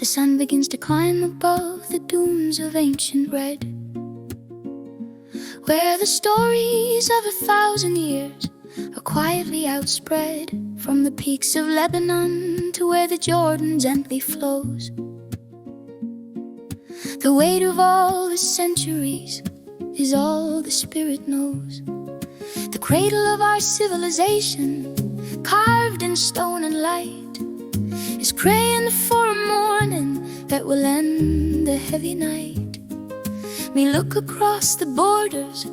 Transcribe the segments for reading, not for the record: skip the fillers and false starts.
the sun begins to climb above the dunes of ancient red, where the stories of 1,000 years are quietly outspread, from the peaks of Lebanon to where the Jordan gently flows. The weight of all the centuries is all the spirit knows. The cradle of our civilization, carved in stone and light, is praying for a morning that will end the heavy night. We look across the borders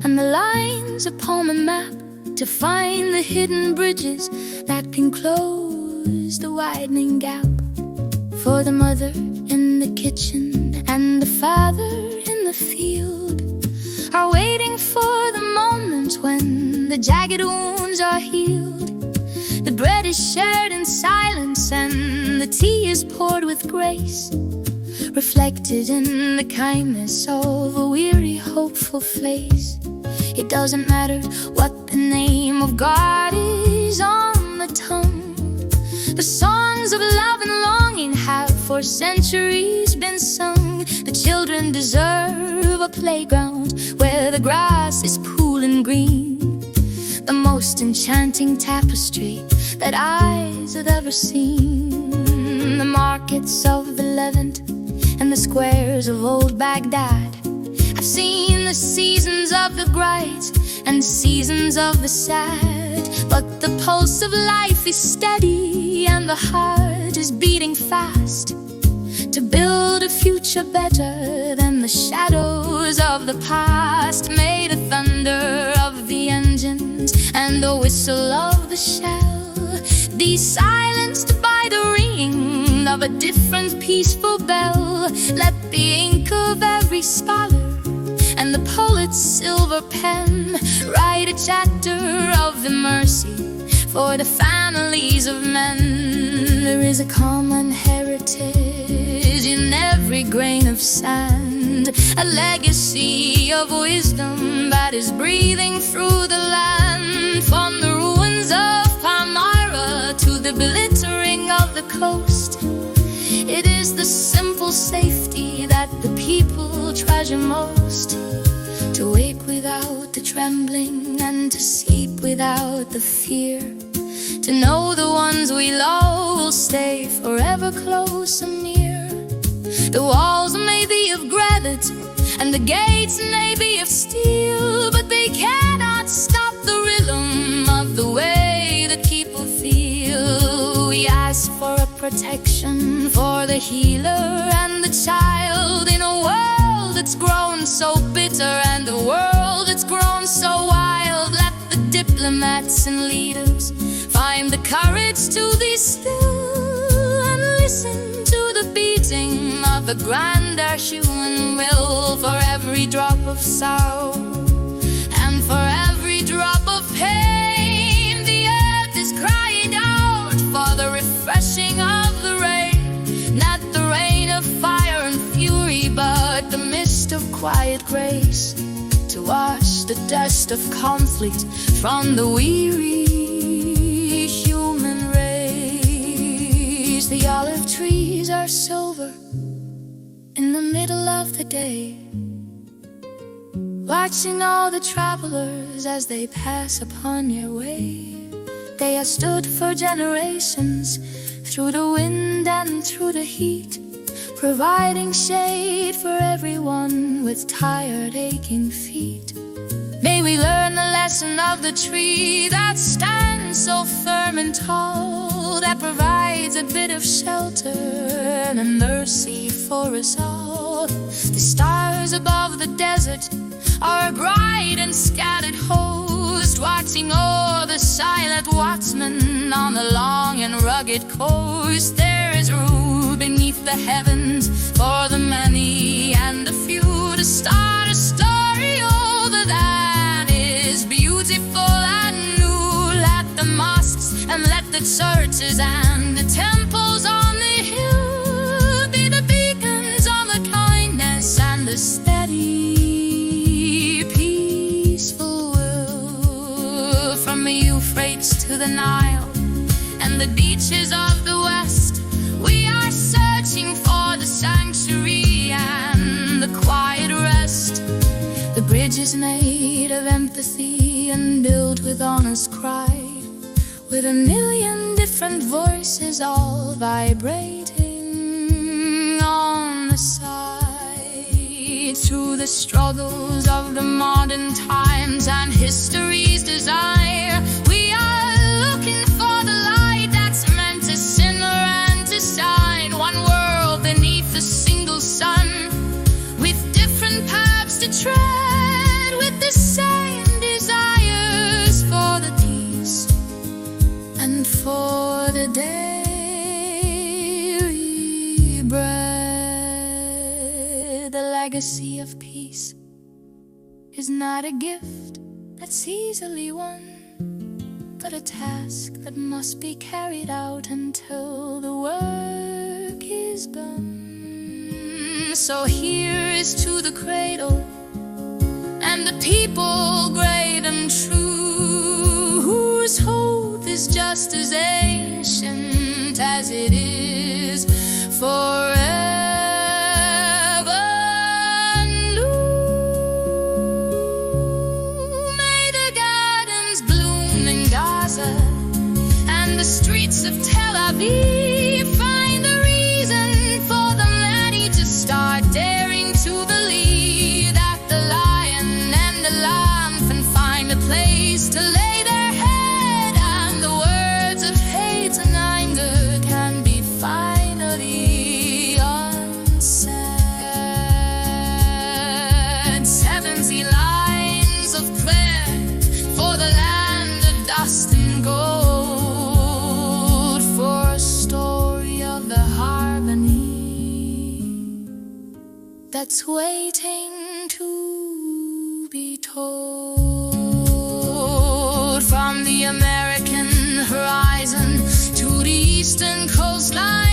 and the lines upon a map to find the hidden bridges that can close the widening gap. For the mother in the kitchen and the father in the field are waiting for the moments when the jagged wounds are healed. The bread is shared in silence and the tea is poured with grace, reflected in the kindness of a weary, hopeful face. It doesn't matter what the name of God is on the tongue. The songs of love and longing have for centuries been sung. The children deserve a playground where the grass is cool and green, the most enchanting tapestry that eyes have ever seen. The markets of the Levant and the squares of old Baghdad, I've seen the seasons of the bright and seasons of the sad, but the pulse of life is steady and the heart is beating fast to build a future better than the shadows of the past. May the thunder of the engines and the whistle of the shell be silenced by the ringing of a different peaceful bell. Let the ink of every scholar and the poet's silver pen write a chapter of the mercy for the families of men. There is a common heritage in every grain of sand, a legacy of wisdom that is breathing through the land. From the ruins of Palmyra to the glittering of the coast, it is the simple safety that the people treasure most. To wake without the trembling and to sleep without the fear, to know the ones we love will stay forever close and near. The walls may be of granite and the gates may be of steel, but they cannot stop the rhythm of the way that people feel. We ask for a protection for the healer and the child in a world that's grown so bitter and a world that's grown so wild. Let the diplomats and leaders find the courage to be still and listen to the beating of the grander human will. For every drop of sorrow and for every drop of pain, the earth is crying out for the refreshing of the rain. Not the rain of fire and fury, but the mist of quiet grace, to wash the dust of conflict from the weary human race. The olive trees are silver in the middle of the day, watching all the travelers as they pass upon your way. They have stood for generations through the wind and through the heat, providing shade for everyone with tired, aching feet. May we learn the lesson of the tree that stands so firm and tall, that provides a bit of shelter and a mercy for us all. The stars above the desert are a bright and scattered host, watching o'er the silent watchmen on the long and rugged coast. There is room beneath the heavens for the many and the few to start a story over that is beautiful and new. Let the mosques and let the churches and the temples on the hill be the beacons of the kindness and the steady, peaceful will. From the Euphrates to the Nile and the beaches of the West, we are searching searching for the sanctuary and the quiet rest. The bridge is made of empathy and built with honest cry, with a million different voices all vibrating on the side. Through the struggles of the modern times and history's desire, we are looking for the light that's meant to simmer and to shine. One world beneath a single sun, with different paths to tread, with the same desires for the peace and for the daily bread. The legacy of peace is not a gift that's easily won, but a task that must be carried out until the work is done. So here is to the cradle and the people great and true, whose hope is just as ancient as it is forever new. May the gardens bloom in Gaza and the streets of Tel Aviv find the reason for the many to start daring to believe that the lion and the lamb can find a place to lay their head, and the words of hate and anger can be finally unsaid. 70 lines of prayer for the land of dust and gold, for a story of the harmony that's waiting to be told. From the American horizon to the eastern coastline,